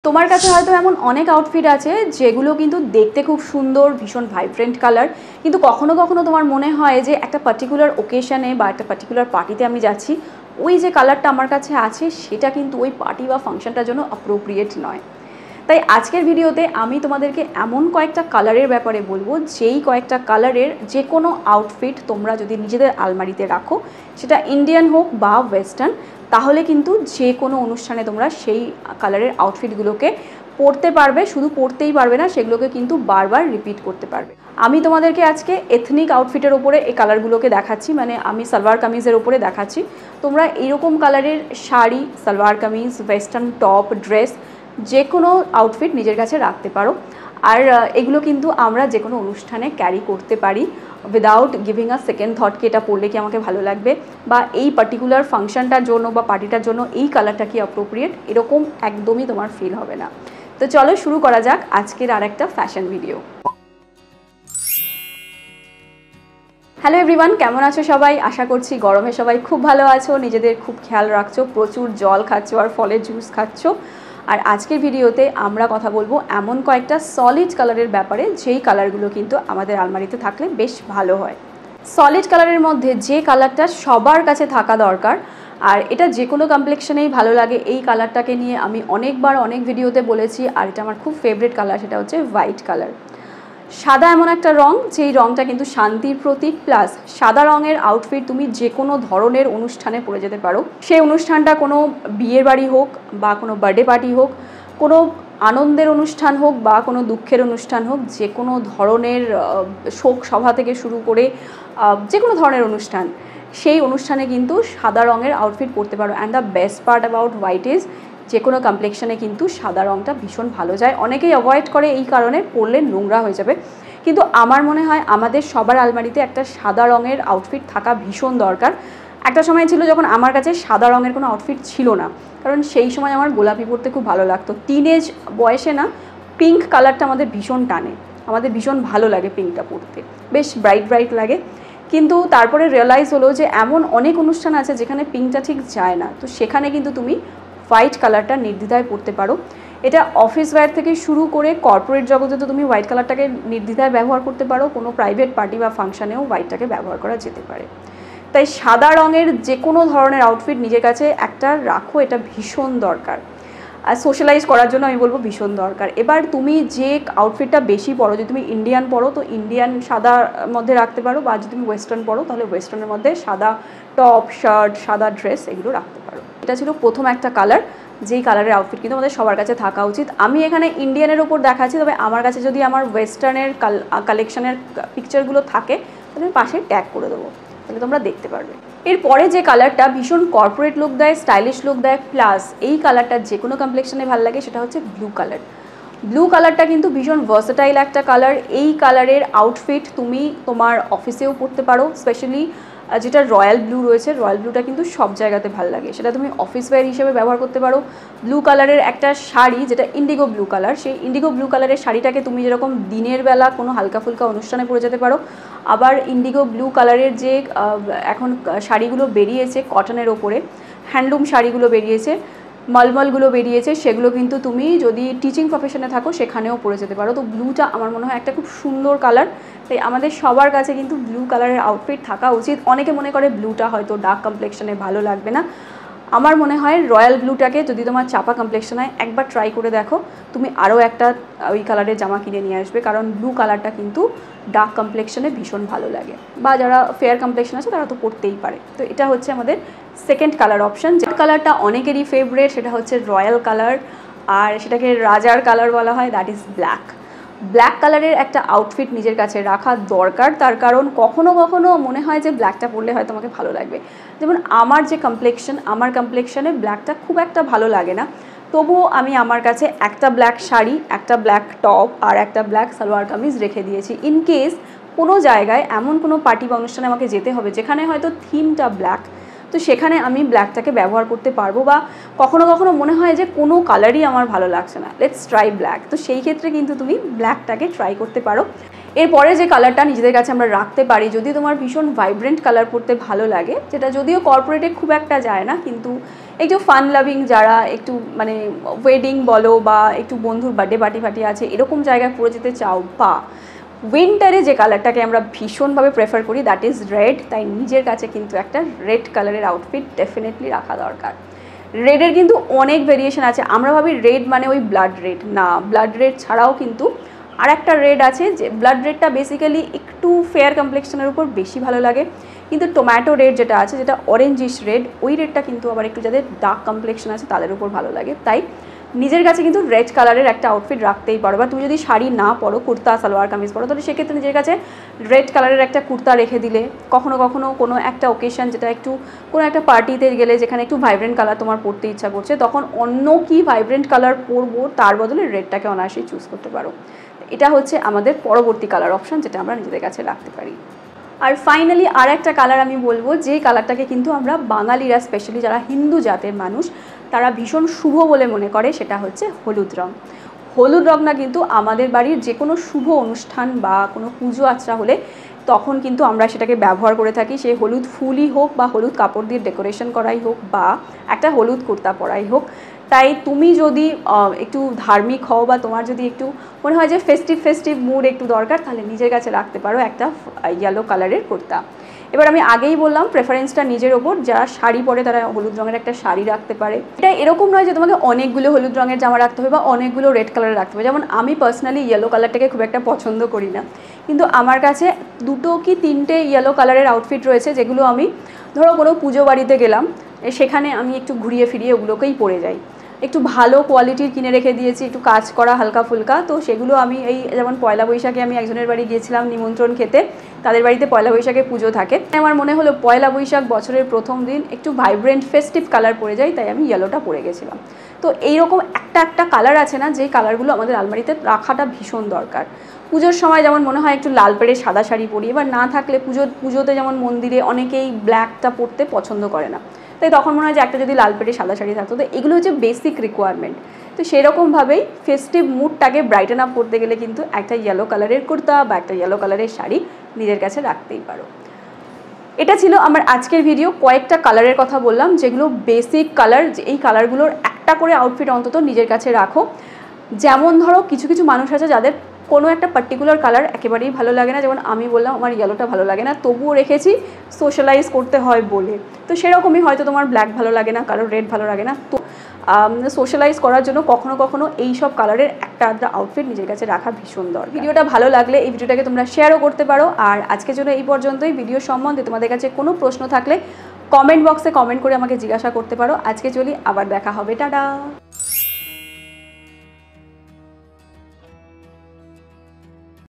তোমার কাছে হয়তো এমন অনেক আউটফিট আছে যেগুলো কিন্তু দেখতে খুব সুন্দর, ভীষণ ভাইব্রেন্ট কালার, কিন্তু কখনো কখনো তোমার মনে হয় যে একটা পার্টিকুলার ওকেশনে বা একটা পার্টিকুলার পার্টিতে আমি যাচ্ছি, ওই যে কালারটা আমার কাছে আছে সেটা কিন্তু ওই পার্টি বা ফাংশনটার জন্য অ্যাপ্রোপ্রিয়েট নয়। তাই আজকের ভিডিওতে আমি তোমাদেরকে এমন কয়েকটা কালারের ব্যাপারে বলবো, যেই কয়েকটা কালারের যে কোনো আউটফিট তোমরা যদি নিজেদের আলমারিতে রাখো, সেটা ইন্ডিয়ান হোক বা ওয়েস্টার্ন, তাহলে কিন্তু যে কোনো অনুষ্ঠানে তোমরা সেই কালারের আউটফিটগুলোকে পরতে পারবে। শুধু পরতেই পারবে না, সেগুলোকে কিন্তু বারবার রিপিট করতে পারবে। আমি তোমাদেরকে আজকে এথনিক আউটফিটের ওপরে এই কালারগুলোকে দেখাচ্ছি, মানে আমি সালোয়ার কামিজের ওপরে দেখাচ্ছি। তোমরা এইরকম কালারের sari, salwar kameez, western top, dress, যে কোনো আউটফিট নিজের কাছে রাখতে পারো। আর এগুলো কিন্তু আমরা যে কোনো অনুষ্ঠানে ক্যারি করতে পারি উইদাউট গিভিং আ সেকেন্ড থটকে এটা পরলে কি আমাকে ভালো লাগবে, বা এই পার্টিকুলার ফাংশনটার জন্য বা পার্টিটার জন্য এই কালারটা কি অ্যাপ্রোপ্রিয়েট, এরকম একদমই তোমার ফিল হবে না। তো চলো শুরু করা যাক আজকের আর একটা ফ্যাশন ভিডিও। হ্যালো এভরিওয়ান, কেমন আছো সবাই? আশা করছি গরমে সবাই খুব ভালো আছো, নিজেদের খুব খেয়াল রাখছো, প্রচুর জল খাচ্ছো আর ফলের জুস খাচ্ছো। আর আজকের ভিডিওতে আমরা কথা বলবো এমন কয়েকটা সলিড কালারের ব্যাপারে, যেই কালারগুলো কিন্তু আমাদের আলমারিতে থাকলে বেশ ভালো হয়। সলিড কালারের মধ্যে যে কালারটা সবার কাছে থাকা দরকার, আর এটা যে কোনো কমপ্লেক্সনেই ভালো লাগে, এই কালারটাকে নিয়ে আমি অনেকবার অনেক ভিডিওতে বলেছি, আর এটা আমার খুব ফেভারিট কালার, সেটা হচ্ছে হোয়াইট কালার। সাদা এমন একটা রং, যেই রংটা কিন্তু শান্তির প্রতীক, প্লাস সাদা রঙের আউটফিট তুমি যে কোনো ধরনের অনুষ্ঠানে পরে যেতে পারো। সেই অনুষ্ঠানটা কোনো বিয়ের বাড়ি হোক বা কোনো বার্থডে পার্টি হোক, কোনো আনন্দের অনুষ্ঠান হোক বা কোনো দুঃখের অনুষ্ঠান হোক, যে কোনো ধরনের শোক সভা থেকে শুরু করে যে কোনো ধরনের অনুষ্ঠান, সেই অনুষ্ঠানে কিন্তু সাদা রঙের আউটফিট পরতে পারো। And the best part about white is, যে কোনো কমপ্লেক্সনে কিন্তু সাদা রঙটা ভীষণ ভালো যায়। অনেকেই অ্যাভয়েড করে এই কারণে, পরলে নোংরা হয়ে যাবে, কিন্তু আমার মনে হয় আমাদের সবার আলমারিতে একটা সাদা রঙের আউটফিট থাকা ভীষণ দরকার। একটা সময় ছিল যখন আমার কাছে সাদা রঙের কোনো আউটফিট ছিল না, কারণ সেই সময় আমার গোলাপি পরতে খুব ভালো লাগতো। টিনেজ বয়সে না, পিঙ্ক কালারটা আমাদের ভীষণ টানে, আমাদের ভীষণ ভালো লাগে পিঙ্কটা পরতে, বেশ ব্রাইট ব্রাইট লাগে। কিন্তু তারপরে রিয়েলাইজ হলো যে এমন অনেক অনুষ্ঠান আছে যেখানে পিঙ্কটা ঠিক যায় না, তো সেখানে কিন্তু তুমি হোয়াইট কালারটা নির্দ্বিধায় পরতে পারো। এটা অফিস ওয়্যার থেকে শুরু করে কর্পোরেট জগতে তো তুমি হোয়াইট কালারটাকে নির্দ্বিধায় ব্যবহার করতে পারো, কোনো প্রাইভেট পার্টি বা ফাংশনেও হোয়াইটটাকে ব্যবহার করা যেতে পারে। তাই সাদা রঙের যে কোনো ধরনের আউটফিট নিজের কাছে একটা রাখো, এটা ভীষণ দরকার। আর সোশ্যালাইজ করার জন্য আমি বলবো ভীষণ দরকার। এবার তুমি যে আউটফিটটা বেশি পরো, যদি তুমি ইন্ডিয়ান পরো তো ইন্ডিয়ান সাদার মধ্যে রাখতে পারো, বা যদি তুমি ওয়েস্টার্ন পরো তাহলে ওয়েস্টার্নের মধ্যে সাদা টপ, শার্ট, সাদা ড্রেস এগুলো রাখতে পারো। এটা ছিল প্রথম একটা কালার, যেই কালারের আউটফিট কিন্তু আমাদের সবার কাছে থাকা উচিত। আমি এখানে ইন্ডিয়ানের ওপর দেখাচ্ছি, তবে আমার কাছে যদি আমার ওয়েস্টার্নের কালেকশনের পিকচারগুলো থাকে তাহলে আমি পাশে ট্যাগ করে দেবো, তাহলে তোমরা দেখতে পারবে। এরপরে যে কালারটা ভীষণ কর্পোরেট লুক দেয়, স্টাইলিশ লুক দেয়, প্লাস এই কালারটা যে কোনো কমপ্লেক্সনে ভালো লাগে, সেটা হচ্ছে ব্লু কালার। ব্লু কালারটা কিন্তু ভীষণ ভার্সেটাইল একটা কালার। এই কালারের আউটফিট তুমি তোমার অফিসেও পরতে পারো, স্পেশালি যেটা রয়্যাল ব্লু রয়েছে, রয়্যাল ব্লুটা কিন্তু সব জায়গাতে ভালো লাগে, সেটা তুমি অফিস ওয়্যার হিসেবে ব্যবহার করতে পারো। ব্লু কালারের একটা শাড়ি, যেটা ইন্ডিগো ব্লু কালার, সেই ইন্ডিগো ব্লু কালারের শাড়িটাকে তুমি যেরকম দিনের বেলা কোনো হালকা ফুলকা অনুষ্ঠানে পরে যেতে পারো, আবার ইন্ডিগো ব্লু কালারের যে এখন শাড়িগুলো বেরিয়েছে কটনের ওপরে, হ্যান্ডলুম শাড়িগুলো বেরিয়েছে, মলমলগুলো বেরিয়েছে, সেগুলো কিন্তু তুমি যদি টিচিং প্রফেশনে থাকো সেখানেও পরে যেতে পারো। তো ব্লুটা আমার মনে হয় একটা খুব সুন্দর কালার, তাই আমাদের সবার কাছে কিন্তু ব্লু কালারের আউটফিট থাকা উচিত। অনেকে মনে করে ব্লুটা হয়তো ডার্ক কমপ্লেক্সনে ভালো লাগবে না, আমার মনে হয় রয়্যাল ব্লুটাকে যদি তোমার চাপা কমপ্লেক্সন হয় একবার ট্রাই করে দেখো, তুমি আরও একটা ওই কালারের জামা কিনে নিয়ে আসবে, কারণ ব্লু কালারটা কিন্তু ডার্ক কমপ্লেক্সনে ভীষণ ভালো লাগে, বা যারা ফেয়ার কমপ্লেক্সন আছে তারা তো পরতেই পারে। তো এটা হচ্ছে আমাদের সেকেন্ড কালার অপশান। যে কালারটা অনেকেরই ফেভারিট, সেটা হচ্ছে রয়্যাল কালার, আর সেটাকে রাজার কালার বলা হয়, দ্যাট ইজ ব্ল্যাক। ব্ল্যাক কালারের একটা আউটফিট নিজের কাছে রাখা দরকার, তার কারণ কখনো কখনো মনে হয় যে ব্ল্যাকটা পরলে হয়তো তোমাকে ভালো লাগবে। যেমন আমার যে কমপ্লেক্সন, আমার কমপ্লেক্সনে ব্ল্যাকটা খুব একটা ভালো লাগে না, তবুও আমি আমার কাছে একটা ব্ল্যাক শাড়ি, একটা ব্ল্যাক টপ আর একটা ব্ল্যাক সালোয়ার কামিজ রেখে দিয়েছি। ইন কেস কোনো জায়গায় এমন কোনো পার্টি বা অনুষ্ঠানে আমাকে যেতে হবে যেখানে হয়তো থিমটা ব্ল্যাক, তো সেখানে আমি ব্ল্যাকটাকে ব্যবহার করতে পারবো। বা কখনো কখনো মনে হয় যে কোনো কালারই আমার ভালো লাগছে না, লেটস ট্রাই ব্ল্যাক, তো সেই ক্ষেত্রে কিন্তু তুমি ব্ল্যাকটাকে ট্রাই করতে পারো। এরপরে যে কালারটা নিজেদের কাছে আমরা রাখতে পারি, যদি তোমার ভীষণ ভাইব্রেন্ট কালার পরতে ভালো লাগে, যেটা যদিও কর্পোরেটে খুব একটা যায় না, কিন্তু একটু ফান লাভিং যারা একটু মানে ওয়েডিং বলো বা একটু বন্ধুর বার্থডে পার্টি ফাটি আছে এরকম জায়গায় পরে যেতে চাও, বা উইন্টারে যে কালারটাকে আমরা ভীষণভাবে প্রেফার করি দ্যাট ইজ রেড, তাই নিজের কাছে কিন্তু একটা রেড কালারের আউটফিট ডেফিনেটলি রাখা দরকার। রেডের কিন্তু অনেক ভেরিয়েশন আছে। আমরা ভাবি রেড মানে ওই ব্লাড রেড, না, ব্লাড রেড ছাড়াও কিন্তু আর একটা রেড আছে, যে ব্লাড রেডটা বেসিক্যালি একটু ফেয়ার কমপ্লেক্সনের উপর বেশি ভালো লাগে, কিন্তু টমেটো রেড যেটা আছে, যেটা অরেঞ্জিশ রেড, ওই রেডটা কিন্তু আবার একটু যাদের ডার্ক কমপ্লেক্সন আছে তাদের উপর ভালো লাগে। তাই নিজের কাছে কিন্তু রেড কালারের একটা আউটফিট রাখতেই পারো, বা তুমি যদি শাড়ি না পরো, কুর্তা সালোয়ার কামিজ পরো, তাহলে সেক্ষেত্রে নিজের কাছে রেড কালারের একটা কুর্তা রেখে দিলে, কখনো কখনো কোনো একটা ওকেশন, যেটা একটু কোনো একটা পার্টিতে গেলে যেখানে একটু ভাইব্রেন্ট কালার তোমার পরতে ইচ্ছা করছে, তখন অন্য কি ভাইব্রেন্ট কালার পরবো তার বদলে রেডটাকে অনায়াসেই চুজ করতে পারো। এটা হচ্ছে আমাদের পরবর্তী কালার অপশন, যেটা আমরা নিজেদের কাছে রাখতে পারি। আর ফাইনালি আর একটা কালার আমি বলবো, যে কালারটাকে কিন্তু আমরা বাঙালিরা, স্পেশালি যারা হিন্দু জাতের মানুষ, তারা ভীষণ শুভ বলে মনে করে, সেটা হচ্ছে হলুদ রং। হলুদ রংটা কিন্তু আমাদের বাড়ির যে কোনো শুভ অনুষ্ঠান বা কোনো পুজো আচরা হলে তখন কিন্তু আমরা সেটাকে ব্যবহার করে থাকি। সেই হলুদ ফুলই হোক বা হলুদ কাপড় দিয়ে ডেকোরেশন করাই হোক বা একটা হলুদ কুর্তা পরাই হোক। তাই তুমি যদি একটু ধার্মিক হও বা তোমার যদি একটু মনে হয় যে ফেস্টিভ মুড একটু দরকার, তাহলে নিজের কাছে রাখতে পারো একটা ইয়েলো কালারের কুর্তা। এবার আমি আগেই বললাম প্রেফারেন্সটা নিজের ওপর, যারা শাড়ি পরে তারা হলুদ রঙের একটা শাড়ি রাখতে পারে। এটা এরকম নয় যে তোমাকে অনেকগুলো হলুদ রঙের জামা রাখতে হবে বা অনেকগুলো রেড কালারের রাখতে হবে। যেমন আমি পার্সোনালি ইয়েলো কালারটাকে খুব একটা পছন্দ করি না, কিন্তু আমার কাছে 2 কি 3টে ইয়েলো কালারের আউটফিট রয়েছে, যেগুলো আমি ধরো কোনো পুজো বাড়িতে গেলাম, সেখানে আমি একটু ঘুরিয়ে ফিরিয়ে ওগুলোকেই পরে যাই। একটু ভালো কোয়ালিটির কিনে রেখে দিয়েছি, একটু কাজ করা হালকা ফুলকা, তো সেগুলো আমি এই যেমন পয়লা বৈশাখে আমি একজনের বাড়ি গিয়েছিলাম নিমন্ত্রণ খেতে, তাদের বাড়িতে পয়লা বৈশাখে পুজো থাকে। আমার মনে হলো পয়লা বৈশাখ বছরের প্রথম দিন একটু ভাইব্রেন্ট ফেস্টিভ কালার পরে যাই, তাই আমি ইয়েলোটা পরে গেছিলাম। তো এইরকম একটা কালার আছে না, যেই কালারগুলো আমাদের আলমারিতে রাখাটা ভীষণ দরকার। পুজোর সময় যেমন মনে হয় একটু লাল পেড়ে সাদা শাড়ি পরি, এবার না থাকলে পুজোতে যেমন মন্দিরে অনেকেই ব্ল্যাকটা পরতে পছন্দ করে না, তাই তখন মনে হয় যে একটা যদি লাল পেড়ে সাদা শাড়ি থাকতো। তো এগুলো হচ্ছে বেসিক রিকোয়ারমেন্ট। তো সেরকমভাবেই ফেস্টিভ মুডটাকে ব্রাইটেন আপ করতে গেলে কিন্তু একটা ইয়েলো কালারের কুর্তা বা একটা ইয়েলো কালারের শাড়ি নিজের কাছে রাখতেই পারো। এটা ছিল আমার আজকের ভিডিও। কয়েকটা কালারের কথা বললাম, যেগুলো বেসিক কালার, এই কালারগুলোর একটা করে আউটফিট অন্তত নিজের কাছে রাখো। যেমন ধরো কিছু কিছু মানুষ আছে যাদের কোনো একটা পার্টিকুলার কালার একেবারেই ভালো লাগে না, যেমন আমি বললাম আমার ইয়েলোটা ভালো লাগে না, তবুও রেখেছি সোশ্যালাইজ করতে হয় বলে। তো সেরকমই হয়তো তোমার ব্ল্যাক ভালো লাগে না, কারোর রেড ভালো লাগে না, তো সোশ্যালাইজ করার জন্য কখনো কখনো এই সব কালারের একটা আধটা আউটফিট নিজের কাছে রাখা ভীষণ দরকার। ভিডিওটা ভালো লাগলে এই ভিডিওটাকে তোমরা শেয়ারও করতে পারো। আর আজকের জন্য এই পর্যন্তই। ভিডিও সম্বন্ধে তোমাদের কাছে কোনো প্রশ্ন থাকলে কমেন্ট বক্সে কমেন্ট করে আমাকে জিজ্ঞাসা করতে পারো। আজকে চলি, আবার দেখা হবে, টাটা।